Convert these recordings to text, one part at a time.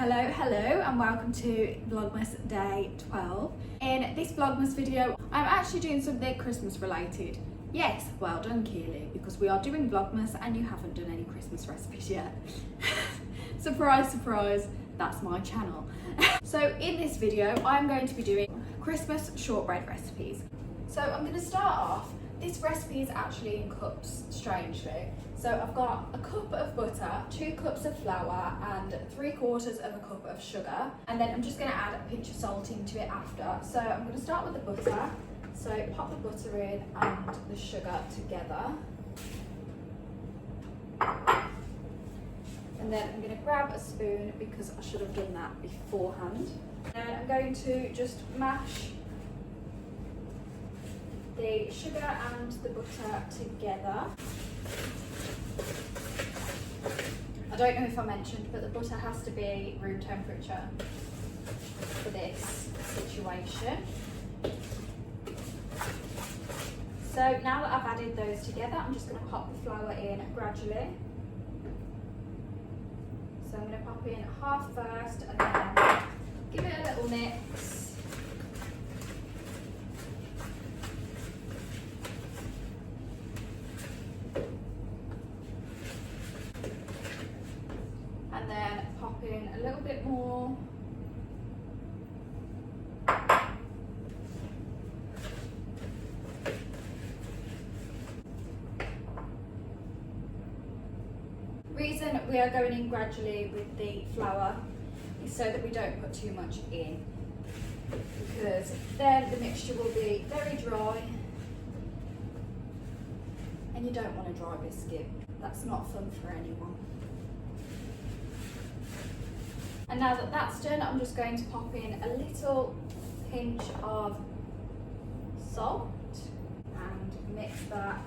Hello and welcome to Vlogmas Day 12. In this Vlogmas video, I'm actually doing something Christmas related. Yes, well done Keighley, because we are doing Vlogmas and you haven't done any Christmas recipes yet. Surprise, surprise, that's my channel. So in this video, I'm going to be doing Christmas shortbread recipes. So I'm going to start off. This recipe is actually in cups, strangely. So I've got a cup of butter, 2 cups of flour and 3/4 of a cup of sugar. And then I'm just going to add a pinch of salt into it after. So I'm going to start with the butter. So pop the butter in and the sugar together. And then I'm going to grab a spoon because I should have done that beforehand. And I'm going to just mash the sugar and the butter together. I don't know if I mentioned, but the butter has to be room temperature for this situation. So now that I've added those together, I'm just going to pop the flour in gradually. So I'm going to pop in half first and then give it a little mix. And then pop in a little bit more. Reason we are going in gradually with the flour is so that we don't put too much in, because then the mixture will be very dry and you don't want a dry biscuit. That's not fun for anyone. And now that that's done, I'm just going to pop in a little pinch of salt and mix that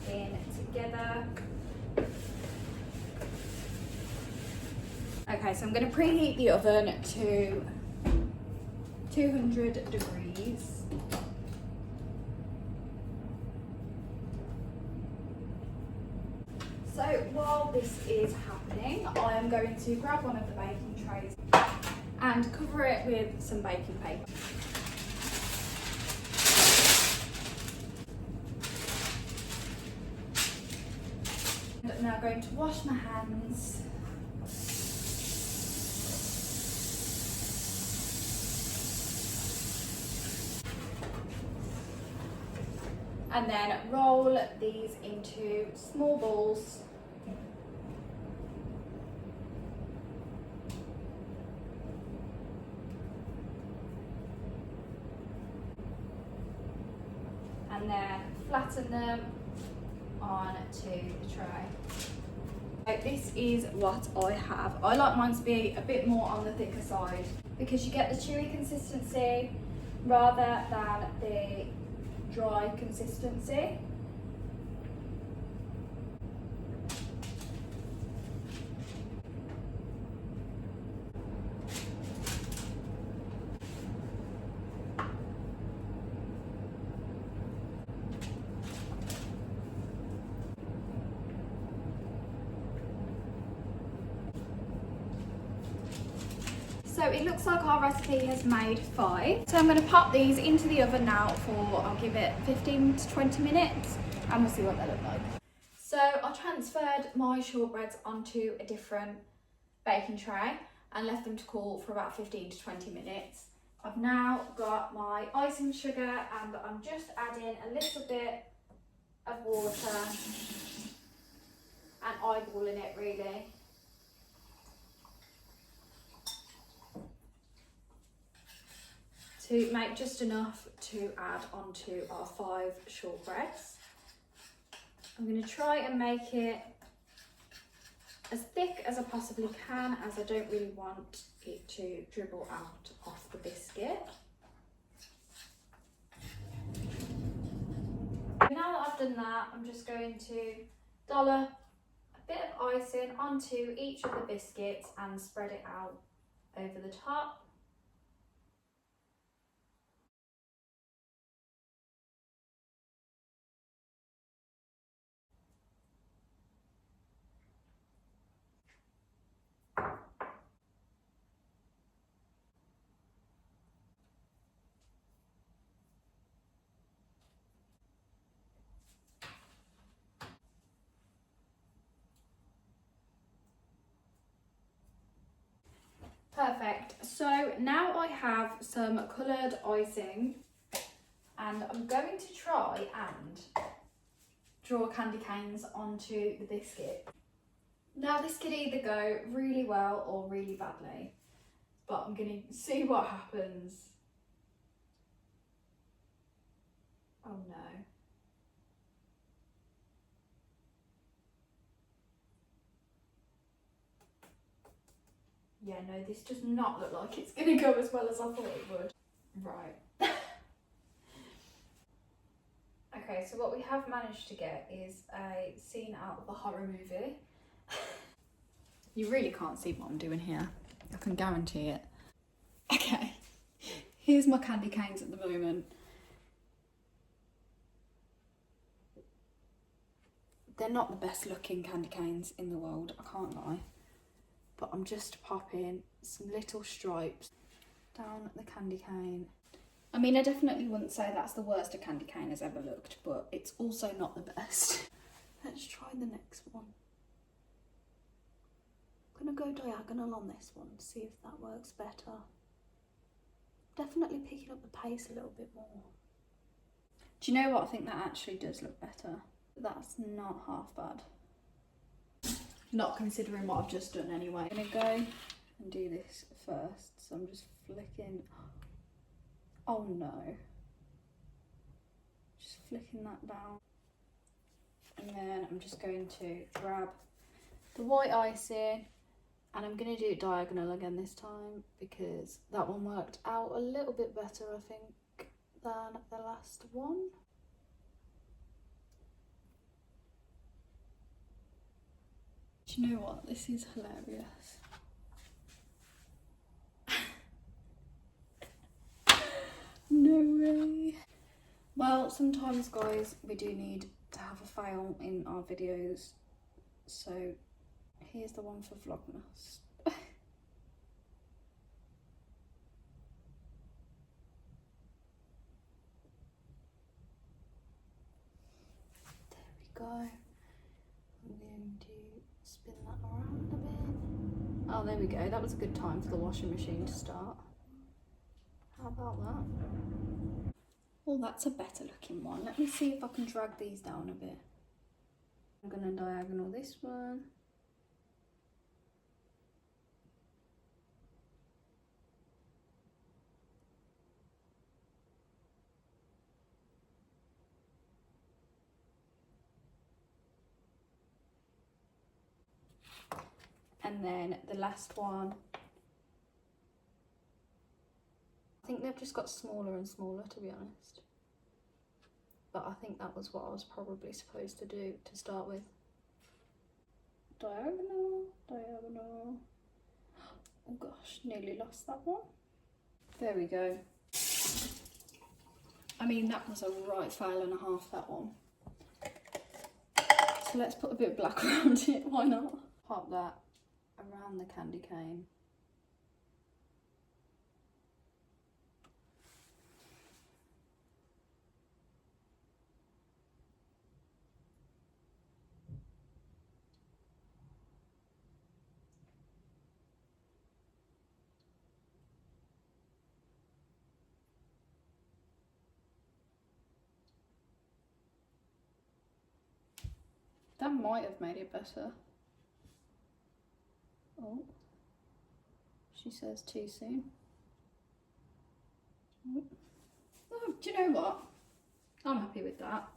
in together. Okay, so I'm going to preheat the oven to 200 degrees. So while this is happening, I am going to grab one of the baking trays and cover it with some baking paper. I'm now going to wash my hands. And then roll these into small balls. And then flatten them onto the tray. So this is what I have. I like mine to be a bit more on the thicker side because you get the chewy consistency rather than the dry consistency. So it looks like our recipe has made 5. So I'm going to pop these into the oven now for, I'll give it 15 to 20 minutes and we'll see what they look like. So I transferred my shortbreads onto a different baking tray and left them to cool for about 15 to 20 minutes. I've now got my icing sugar and I'm just adding a little bit of water and eyeballing it really. To make just enough to add onto our 5 shortbreads. I'm going to try and make it as thick as I possibly can, as I don't really want it to dribble out off the biscuit. Now that I've done that, I'm just going to dollop a bit of icing onto each of the biscuits and spread it out over the top. So now I have some coloured icing and I'm going to try and draw candy canes onto the biscuit. Now this could either go really well or really badly, but I'm going to see what happens. Oh no. Yeah, no, this does not look like it's going to go as well as I thought it would. Right. Okay, so what we have managed to get is a scene out of a horror movie. You really can't see what I'm doing here. I can guarantee it. Okay, here's my candy canes at the moment. They're not the best looking candy canes in the world, I can't lie. But I'm just popping some little stripes down the candy cane. I mean, I definitely wouldn't say that's the worst a candy cane has ever looked, but it's also not the best. Let's try the next one. I'm gonna go diagonal on this one, see if that works better. Definitely picking up the pace a little bit more. Do you know what? I think that actually does look better. That's not half bad. Not considering what I've just done anyway. I'm gonna go and do this first. So I'm just flicking. Oh no. Just flicking that down. And then I'm just going to grab the white icing and I'm going to do it diagonal again this time because that one worked out a little bit better, I think, than the last one. Do you know what? This is hilarious. No way. Well, sometimes, guys, we do need to have a fail in our videos. So, here's the one for Vlogmas. There we go. I'm going to spin that around a bit. Oh, there we go. That was a good time for the washing machine to start. How about that? Oh, that's a better looking one. Let me see if I can drag these down a bit. I'm going to diagonal this one. And then the last one, I think they've just got smaller and smaller, to be honest. But I think that was what I was probably supposed to do to start with. Diagonal, diagonal. Oh gosh, nearly lost that one. There we go. I mean, that was a right fail and a half, that one. So let's put a bit of black around it, why not? Pop that around the candy cane. That might have made it better. Oh, she says too soon. Oh, do you know what? I'm happy with that.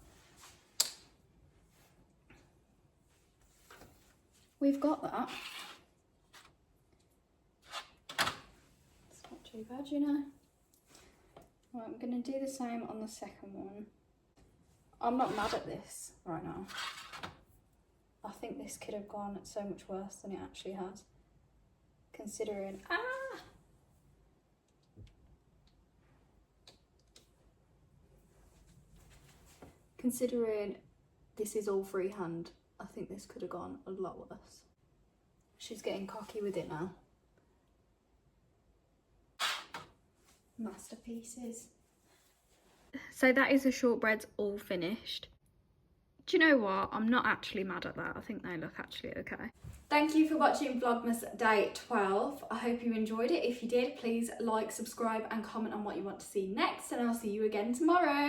We've got that. It's not too bad, you know. Right, I'm going to do the same on the second one. I'm not mad at this right now. I think this could have gone so much worse than it actually has. Considering, Considering this is all freehand, I think this could have gone a lot worse. She's getting cocky with it now. Masterpieces. So that is the shortbreads all finished. Do you know what? I'm not actually mad at that. I think they look actually okay. Thank you for watching Vlogmas Day 12. I hope you enjoyed it. If you did, please like, subscribe and comment on what you want to see next, and I'll see you again tomorrow.